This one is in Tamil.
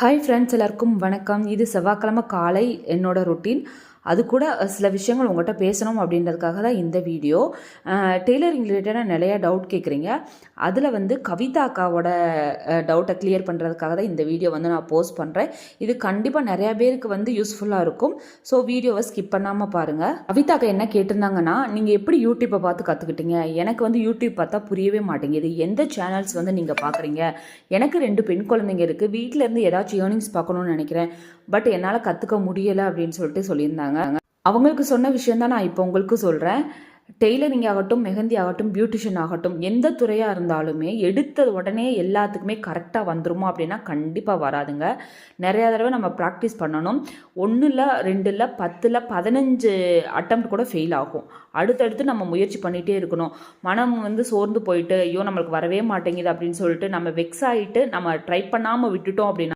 ஹாய் ஃப்ரெண்ட்ஸ், எல்லாருக்கும் வணக்கம். இது செவ்வாய்க்கிழமை காலை என்னோட ரொட்டீன். அது கூட சில விஷயங்கள் உங்கள்கிட்ட பேசணும் அப்படின்றதுக்காக தான் இந்த வீடியோ. டெய்லரிங் ரிலேட்டடாக நிறையா டவுட் கேட்குறீங்க. அதில் கவிதா அக்காவோட டவுட்டை கிளியர் பண்ணுறதுக்காக தான் இந்த வீடியோ நான் போஸ்ட் பண்ணுறேன். இது கண்டிப்பாக நிறையா பேருக்கு யூஸ்ஃபுல்லாக இருக்கும். ஸோ வீடியோவை ஸ்கிப் பண்ணாமல் பாருங்கள். கவிதா அக்கா என்ன கேட்டிருந்தாங்கன்னா, நீங்கள் எப்படி யூடியூப்பை பார்த்து கற்றுக்கிட்டீங்க? எனக்கு யூடியூப் பார்த்தா புரியவே மாட்டேங்குது. எந்த சேனல்ஸ் நீங்கள் பார்க்குறீங்க? எனக்கு 2 பெண் குழந்தைங்க இருக்குது. வீட்டிலேருந்து ஏதாச்சும் ஏர்னிங்ஸ் பார்க்கணுன்னு நினைக்கிறேன். பட் என்னால் கற்றுக்க முடியலை அப்படின்னு சொல்லியிருந்தாங்க. அவங்களுக்கு சொன்ன விஷயம் தான் நான் இப்போ உங்களுக்கு சொல்கிறேன். டெய்லரிங் ஆகட்டும், மெஹந்தி ஆகட்டும், பியூட்டிஷியன் ஆகட்டும், எந்த துறையாக இருந்தாலுமே எடுத்த உடனே எல்லாத்துக்குமே கரெக்டாக வந்துருமா அப்படின்னா கண்டிப்பாக வராதுங்க. நிறையா தடவை நம்ம ப்ராக்டிஸ் பண்ணணும். 1 இல்லை 2 இல்லை 10 இல்லை 15 அட்டம்ப்ட் கூட ஃபெயில் ஆகும். அடுத்தடுத்து நம்ம முயற்சி பண்ணிகிட்டே இருக்கணும். மனம் சோர்ந்து போயிட்டு ஐயோ நம்மளுக்கு வரவே மாட்டேங்குது அப்படின்னு சொல்லிட்டு நம்ம வெக்ஸ் ஆகிட்டு நம்ம ட்ரை பண்ணாமல் விட்டுட்டோம் அப்படின்னா